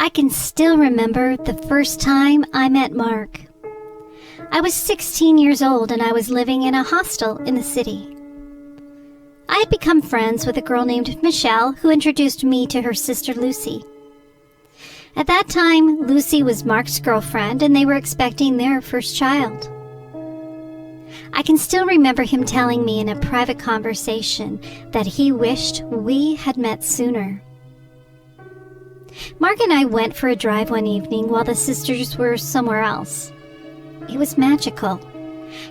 I can still remember the first time I met Mark. I was 16 years old and I was living in a hostel in the city. I had become friends with a girl named Michelle who introduced me to her sister Lucy. At that time, Lucy was Mark's girlfriend and they were expecting their first child. I can still remember him telling me in a private conversation that he wished we had met sooner. Mark and I went for a drive one evening while the sisters were somewhere else. It was magical,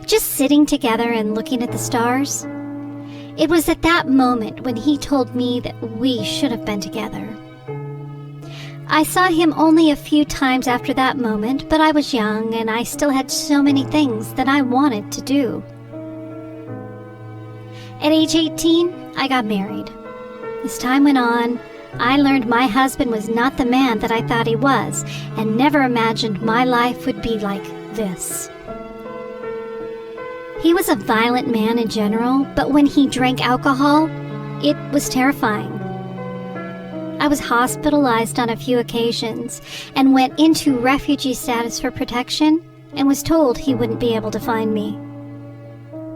just sitting together and looking at the stars. It was at that moment when he told me that we should have been together. I saw him only a few times after that moment, but I was young and I still had so many things that I wanted to do. At age 18, I got married. As time went on, I learned my husband was not the man that I thought he was, and never imagined my life would be like this. He was a violent man in general, but when he drank alcohol, it was terrifying. I was hospitalized on a few occasions and went into refugee status for protection and was told he wouldn't be able to find me.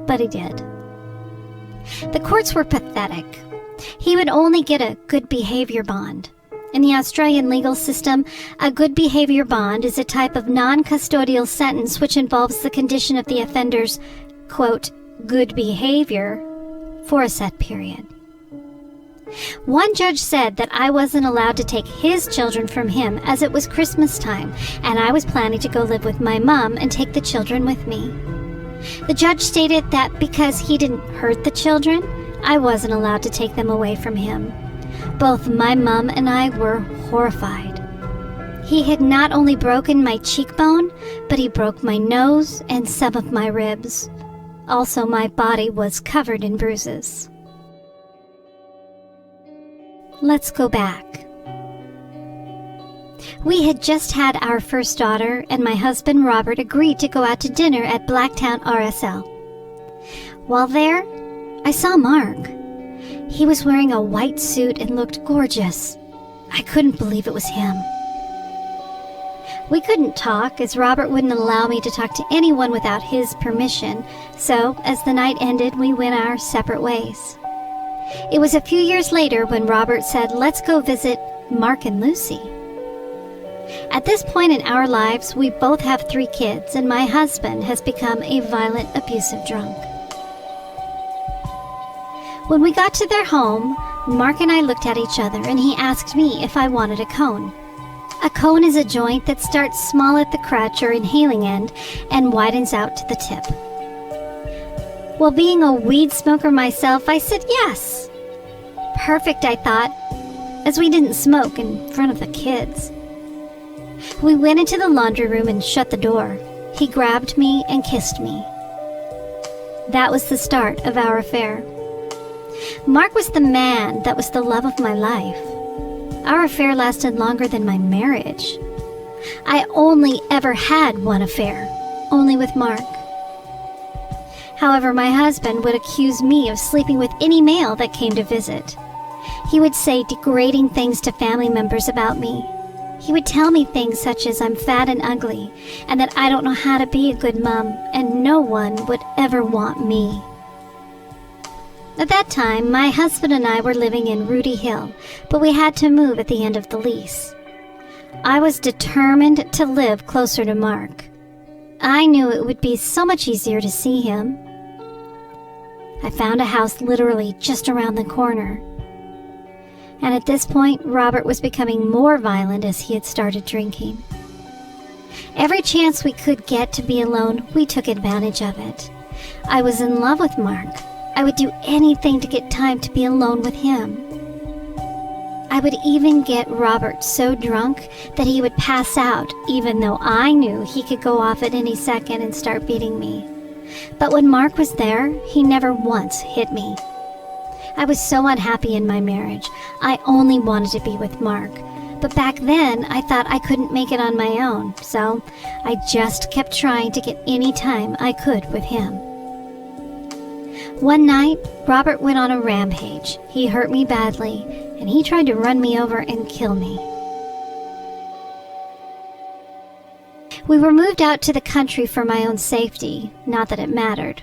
But he did. The courts were pathetic. He would only get a good behavior bond. In the Australian legal system, a good behavior bond is a type of non-custodial sentence which involves the condition of the offender's, quote, good behavior for a set period. One judge said that I wasn't allowed to take his children from him as it was Christmas time, and I was planning to go live with my mom and take the children with me. The judge stated that because he didn't hurt the children, I wasn't allowed to take them away from him. Both my mom and I were horrified. He had not only broken my cheekbone, but he broke my nose and some of my ribs. Also, my body was covered in bruises. Let's go back. We had just had our first daughter, and my husband Robert agreed to go out to dinner at Blacktown RSL. While there, I saw Mark. He was wearing a white suit and looked gorgeous. I couldn't believe it was him. We couldn't talk, as Robert wouldn't allow me to talk to anyone without his permission, so as the night ended, we went our separate ways. It was a few years later when Robert said, let's go visit Mark and Lucy. At this point in our lives, we both have 3 kids, and my husband has become a violent, abusive drunk. When we got to their home, Mark and I looked at each other, and he asked me if I wanted a cone. A cone is a joint that starts small at the crutch or inhaling end and widens out to the tip. Well, being a weed smoker myself, I said yes. Perfect, I thought, as we didn't smoke in front of the kids. We went into the laundry room and shut the door. He grabbed me and kissed me. That was the start of our affair. Mark was the man that was the love of my life. Our affair lasted longer than my marriage. I only ever had one affair, only with Mark. However, my husband would accuse me of sleeping with any male that came to visit. He would say degrading things to family members about me. He would tell me things such as I'm fat and ugly, and that I don't know how to be a good mom, and no one would ever want me. At that time, my husband and I were living in Rudy Hill, but we had to move at the end of the lease. I was determined to live closer to Mark. I knew it would be so much easier to see him. I found a house literally just around the corner. And at this point, Robert was becoming more violent as he had started drinking. Every chance we could get to be alone, we took advantage of it. I was in love with Mark. I would do anything to get time to be alone with him. I would even get Robert so drunk that he would pass out, even though I knew he could go off at any second and start beating me. But when Mark was there, he never once hit me. I was so unhappy in my marriage. I only wanted to be with Mark. But back then, I thought I couldn't make it on my own, so I just kept trying to get any time I could with him. One night, Robert went on a rampage. He hurt me badly, and he tried to run me over and kill me. We were moved out to the country for my own safety, not that it mattered.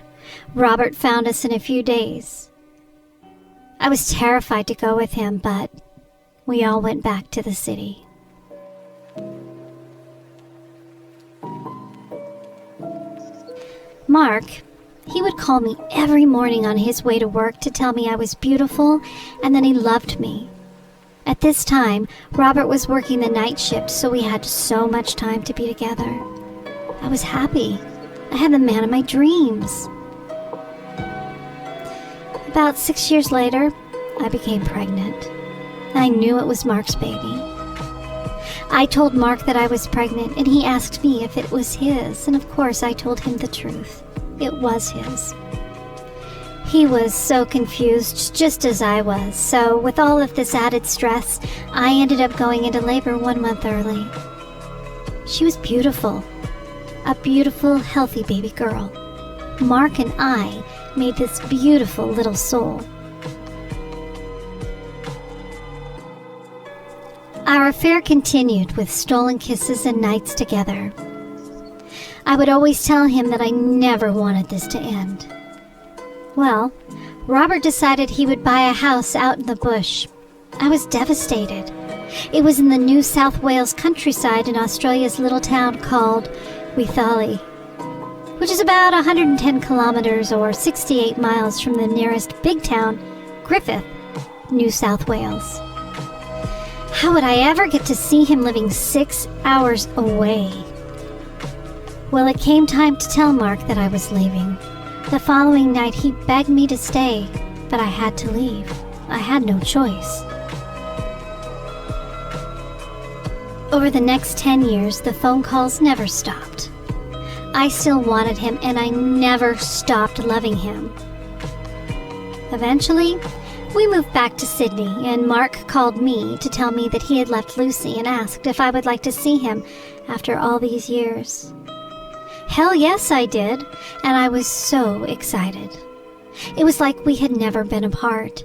Robert found us in a few days. I was terrified to go with him, but we all went back to the city. Mark, he would call me every morning on his way to work to tell me I was beautiful and that he loved me. At this time, Robert was working the night shift, so we had so much time to be together. I was happy. I had the man of my dreams. About 6 years later, I became pregnant. I knew it was Mark's baby. I told Mark that I was pregnant, and he asked me if it was his, and of course I told him the truth. It was his. He was so confused, just as I was, so with all of this added stress, I ended up going into labor 1 month early. She was beautiful. A beautiful, healthy baby girl. Mark and I made this beautiful little soul. Our affair continued with stolen kisses and nights together. I would always tell him that I never wanted this to end. Well, Robert decided he would buy a house out in the bush. I was devastated. It was in the New South Wales countryside in Australia's little town called Wythali, which is about 110 kilometers or 68 miles from the nearest big town, Griffith, New South Wales. How would I ever get to see him living 6 hours away? Well, it came time to tell Mark that I was leaving. The following night, he begged me to stay, but I had to leave. I had no choice. Over the next 10 years, the phone calls never stopped. I still wanted him, and I never stopped loving him. Eventually, we moved back to Sydney, and Mark called me to tell me that he had left Lucy and asked if I would like to see him after all these years. Hell yes, I did, and I was so excited. It was like we had never been apart.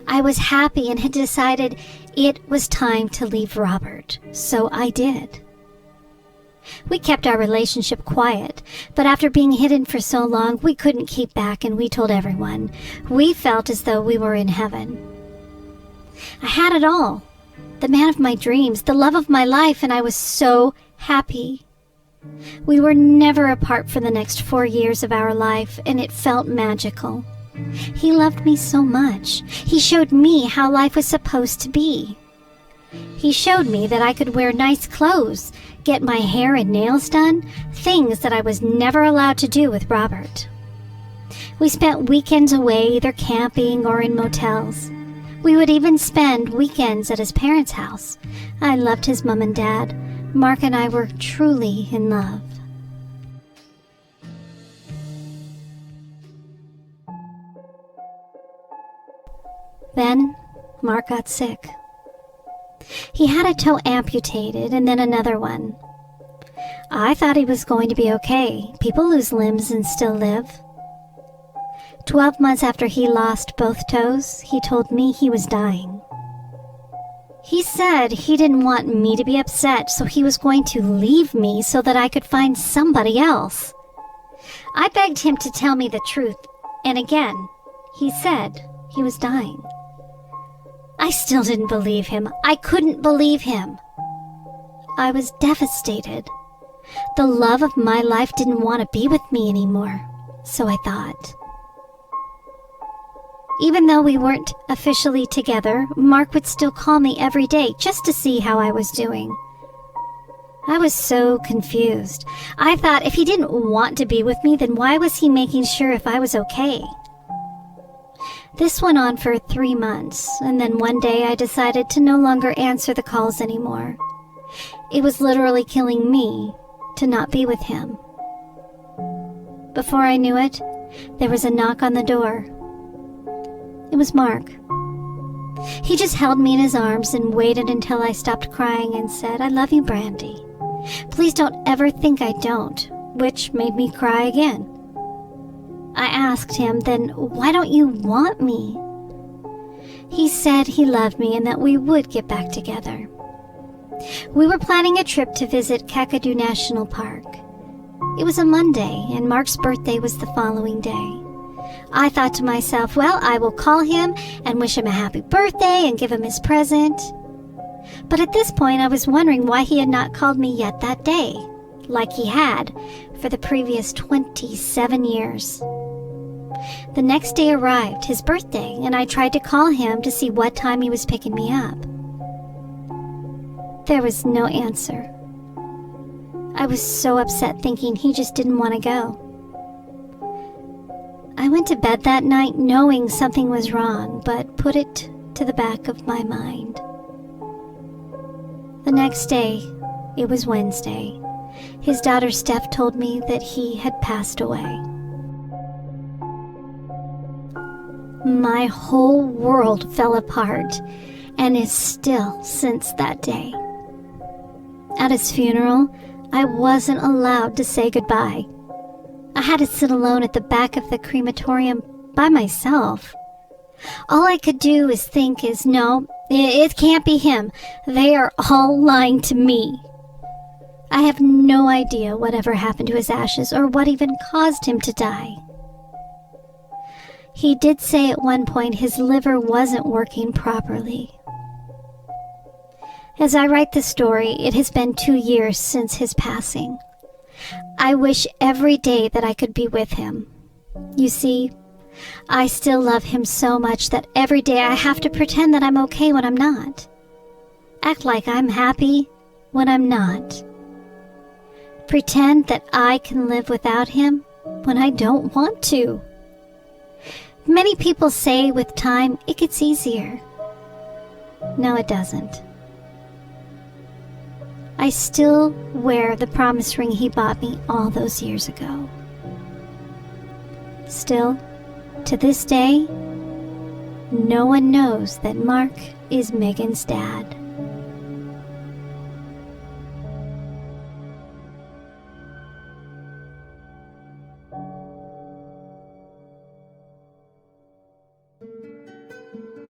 I was happy and had decided it was time to leave Robert, so I did. We kept our relationship quiet, but after being hidden for so long, we couldn't keep back and we told everyone. We felt as though we were in heaven. I had it all. The man of my dreams, the love of my life, and I was so happy. We were never apart for the next 4 years of our life, and it felt magical. He loved me so much. He showed me how life was supposed to be. He showed me that I could wear nice clothes, get my hair and nails done, things that I was never allowed to do with Robert. We spent weekends away, either camping or in motels. We would even spend weekends at his parents' house. I loved his mom and dad. Mark and I were truly in love. Then, Mark got sick. He had a toe amputated and then another one. I thought he was going to be okay. People lose limbs and still live. 12 months after he lost both toes, he told me he was dying. He said he didn't want me to be upset, so he was going to leave me so that I could find somebody else. I begged him to tell me the truth, and again, he said he was dying. I still didn't believe him. I couldn't believe him. I was devastated. The love of my life didn't want to be with me anymore, so I thought. Even though we weren't officially together, Mark would still call me every day just to see how I was doing. I was so confused. I thought if he didn't want to be with me, then why was he making sure if I was okay? This went on for 3 months, and then one day I decided to no longer answer the calls anymore. It was literally killing me to not be with him. Before I knew it, there was a knock on the door. It was Mark. He just held me in his arms and waited until I stopped crying and said, "I love you, Brandy. Please don't ever think I don't," which made me cry again. I asked him, "Then why don't you want me?" He said he loved me and that we would get back together. We were planning a trip to visit Kakadu National Park. It was a Monday, and Mark's birthday was the following day. I thought to myself, well, I will call him and wish him a happy birthday and give him his present. But at this point, I was wondering why he had not called me yet that day, like he had for the previous 27 years. The next day arrived, his birthday, and I tried to call him to see what time he was picking me up. There was no answer. I was so upset, thinking he just didn't want to go. I went to bed that night knowing something was wrong, but put it to the back of my mind. The next day, it was Wednesday, his daughter Steph told me that he had passed away. My whole world fell apart, and is still since that day. At his funeral, I wasn't allowed to say goodbye. I had to sit alone at the back of the crematorium by myself. All I could do is think no, it can't be him. They are all lying to me. I have no idea whatever happened to his ashes or what even caused him to die. He did say at one point his liver wasn't working properly. As I write this story, it has been 2 years since his passing. I wish every day that I could be with him. You see, I still love him so much that every day I have to pretend that I'm okay when I'm not. Act like I'm happy when I'm not. Pretend that I can live without him when I don't want to. Many people say with time it gets easier. No, it doesn't. I still wear the promise ring he bought me all those years ago. Still, to this day, no one knows that Mark is Megan's dad.